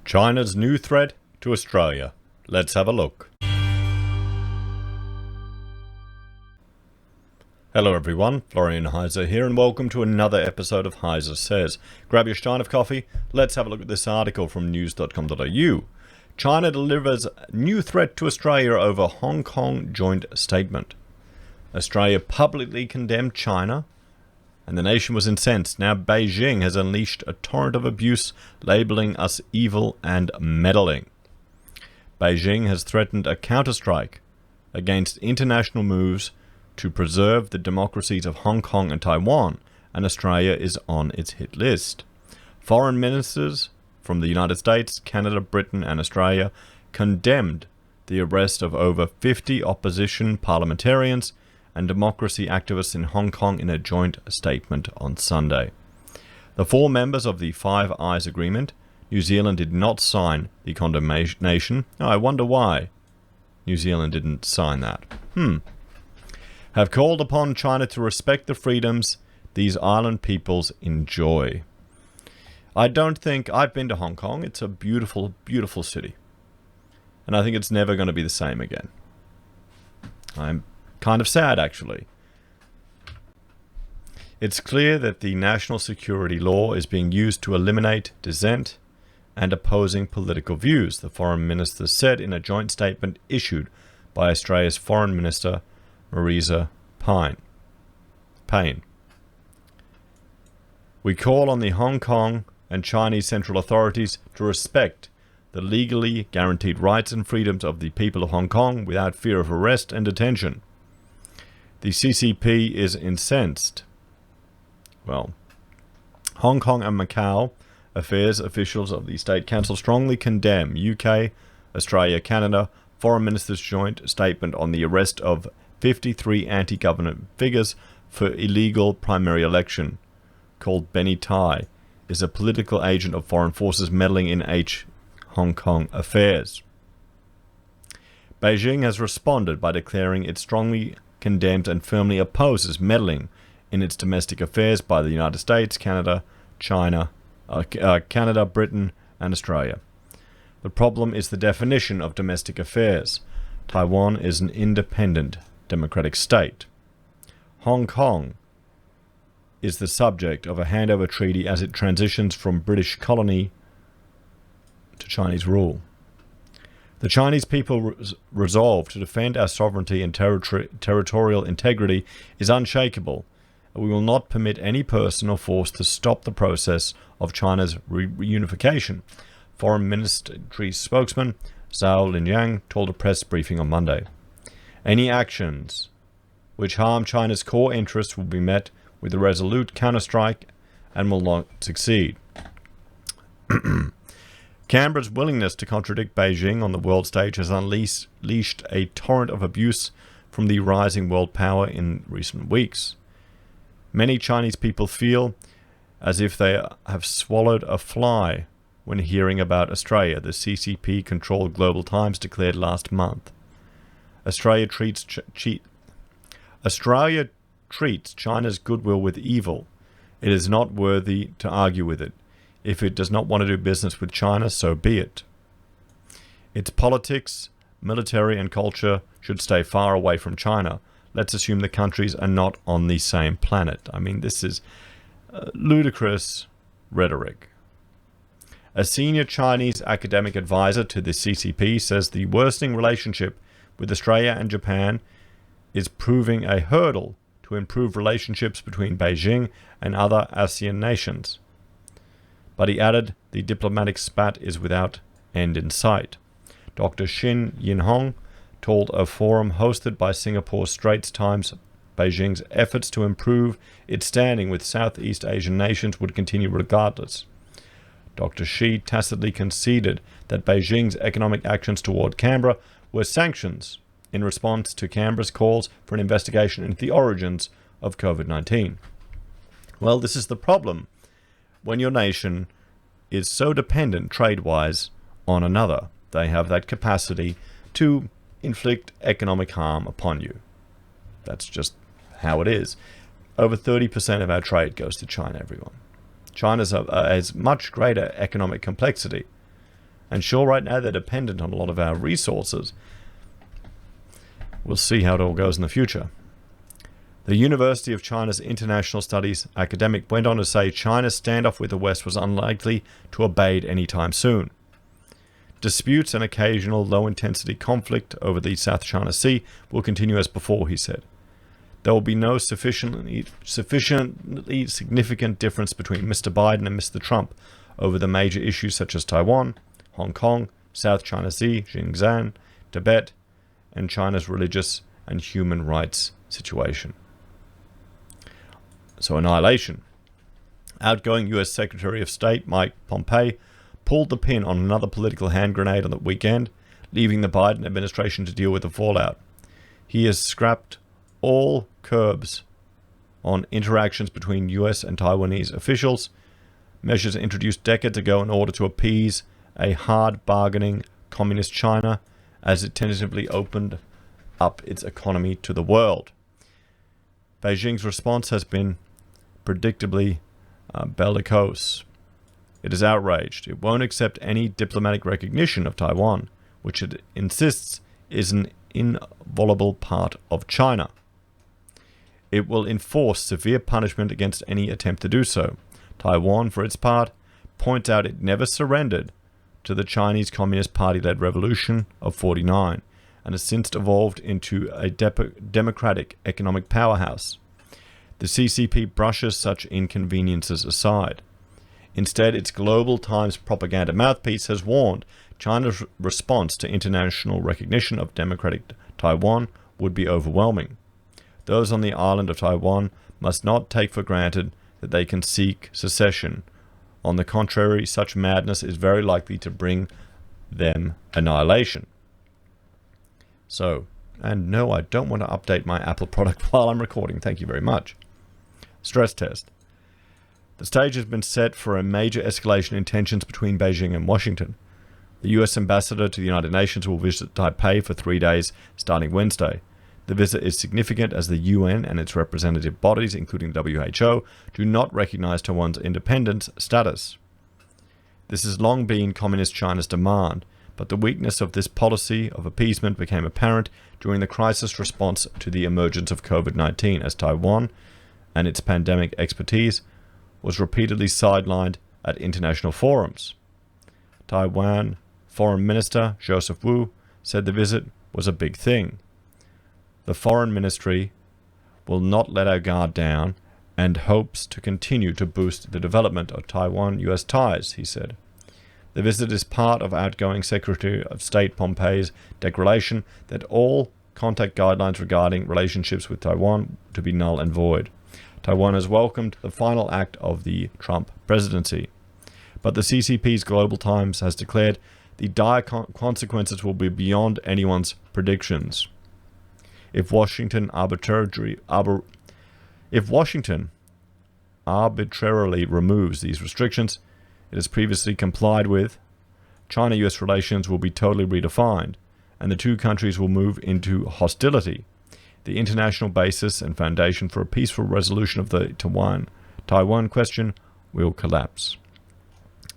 China's new threat to Australia. Let's have a look. Hello everyone, Florian.Heise here, and welcome to another episode of HeiseSays. Grab your stein of coffee, let's have a look at this article from news.com.au. China delivers new threat to Australia over Hong Kong joint statement. Australia publicly condemned China, and the nation was incensed. Now Beijing has unleashed a torrent of abuse, labeling us evil and meddling. Beijing has threatened a counterstrike against international moves to preserve the democracies of Hong Kong and Taiwan, and Australia is on its hit list. Foreign ministers from the United States, Canada, Britain and Australia condemned the arrest of over 50 opposition parliamentarians and democracy activists in Hong Kong in a joint statement on Sunday. The four members of the Five Eyes Agreement, New Zealand did not sign the Condemnation. Oh, I wonder why New Zealand didn't sign that. Have called upon China to respect the freedoms these island peoples enjoy. I don't think I've been to Hong Kong. It's a beautiful, beautiful city. And I think it's never going to be the same again. I'm kind of sad, actually. It's clear that the national security law is being used to eliminate dissent and opposing political views, the foreign minister said in a joint statement issued by Australia's Foreign Minister, Marise Payne. We call on the Hong Kong and Chinese central authorities to respect the legally guaranteed rights and freedoms of the people of Hong Kong without fear of arrest and detention. The CCP is incensed. Well, Hong Kong and Macau affairs officials of the State Council strongly condemn UK, Australia, Canada foreign ministers' joint statement on the arrest of 53 anti-government figures for illegal primary election, called Benny Tai, is a political agent of foreign forces meddling in Hong Kong affairs. Beijing has responded by declaring it strongly condemns and firmly opposes meddling in its domestic affairs by the United States, Canada, Britain and Australia. The problem is the definition of domestic affairs. Taiwan is an independent democratic state. Hong Kong is the subject of a handover treaty as it transitions from British colony to Chinese rule. The Chinese people's resolve to defend our sovereignty and territorial integrity is unshakable, and we will not permit any person or force to stop the process of China's reunification, Foreign Ministry spokesman Zhao Linyang told a press briefing on Monday. Any actions which harm China's core interests will be met with a resolute counterstrike and will not succeed. Canberra's willingness to contradict Beijing on the world stage has unleashed a torrent of abuse from the rising world power in recent weeks. Many Chinese people feel as if they have swallowed a fly when hearing about Australia, the CCP-controlled Global Times declared last month. Australia treats China's goodwill with evil. It is not worthy to argue with it. If it does not want to do business with China, so be it. Its politics, military and culture should stay far away from China. Let's assume the countries are not on the same planet. I mean, this is ludicrous rhetoric. A senior Chinese academic advisor to the CCP says the worsening relationship with Australia and Japan is proving a hurdle to improve relationships between Beijing and other ASEAN nations. But he added the diplomatic spat is without end in sight. Dr. Shin Yinhong told a forum hosted by Singapore Straits Times Beijing's efforts to improve its standing with Southeast Asian nations would continue regardless. Dr. Shi tacitly conceded that Beijing's economic actions toward Canberra were sanctions in response to Canberra's calls for an investigation into the origins of COVID-19. Well, this is the problem when your nation is so dependent trade-wise on another. They have that capacity to inflict economic harm upon you. That's just how it is. Over 30% of our trade goes to China, everyone. China has much greater economic complexity. And sure, right now they're dependent on a lot of our resources. We'll see how it all goes in the future. The University of China's International Studies academic went on to say China's standoff with the West was unlikely to abate anytime soon. Disputes and occasional low-intensity conflict over the South China Sea will continue as before, he said. There will be no sufficiently significant difference between Mr. Biden and Mr. Trump over the major issues such as Taiwan, Hong Kong, South China Sea, Xinjiang, Tibet, and China's religious and human rights situation. So, annihilation. Outgoing U.S. Secretary of State Mike Pompeo pulled the pin on another political hand grenade on the weekend, leaving the Biden administration to deal with the fallout. He has scrapped all curbs on interactions between U.S. and Taiwanese officials, measures introduced decades ago in order to appease a hard-bargaining communist China as it tentatively opened up its economy to the world. Beijing's response has been predictably bellicose. It is outraged. It won't accept any diplomatic recognition of Taiwan, which it insists is an inviolable part of China. It will enforce severe punishment against any attempt to do so. Taiwan, for its part, points out it never surrendered to the Chinese Communist Party-led revolution of '49 and has since evolved into a democratic economic powerhouse. The CCP brushes such inconveniences aside. Instead, its Global Times propaganda mouthpiece has warned China's response to international recognition of democratic Taiwan would be overwhelming. Those on the island of Taiwan must not take for granted that they can seek secession. On the contrary, such madness is very likely to bring them annihilation. So, and no, I don't want to update my Apple product while I'm recording. Thank you very much. Stress test. The stage has been set for a major escalation in tensions between Beijing and Washington. The U.S. ambassador to the United Nations will visit Taipei for 3 days starting Wednesday. The visit is significant as the UN and its representative bodies, including the WHO, do not recognize Taiwan's independence status. This has long been Communist China's demand, but the weakness of this policy of appeasement became apparent during the crisis response to the emergence of COVID-19 as Taiwan and its pandemic expertise was repeatedly sidelined at international forums. Taiwan Foreign Minister Joseph Wu said the visit was a big thing. The Foreign Ministry will not let our guard down and hopes to continue to boost the development of Taiwan-US ties, he said. The visit is part of outgoing Secretary of State Pompeo's declaration that all contact guidelines regarding relationships with Taiwan to be null and void. Taiwan has welcomed the final act of the Trump presidency. But the CCP's Global Times has declared the dire consequences will be beyond anyone's predictions. If Washington arbitrarily removes these restrictions it has previously complied with, China-US relations will be totally redefined, and the two countries will move into hostility. The international basis and foundation for a peaceful resolution of the Taiwan question will collapse.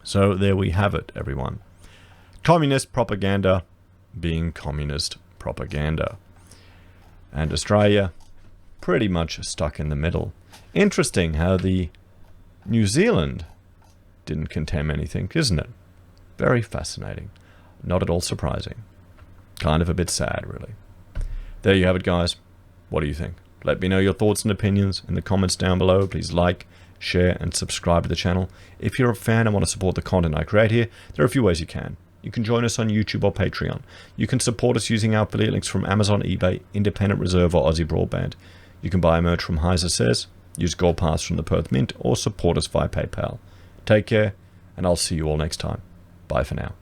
So there we have it, everyone. Communist propaganda being communist propaganda. And Australia pretty much stuck in the middle. Interesting how the New Zealand didn't condemn anything, isn't it? Very fascinating. Not at all surprising. Kind of a bit sad, really. There you have it, guys. What do you think? Let me know your thoughts and opinions in the comments down below. Please like, share, and subscribe to the channel. If you're a fan and want to support the content I create here, there are a few ways you can. You can join us on YouTube or Patreon. You can support us using our affiliate links from Amazon, eBay, Independent Reserve, or AussieBroadband. You can buy merch from HeiseSays, use Gold Pass from the Perth Mint, or support us via PayPal. Take care, and I'll see you all next time. Bye for now.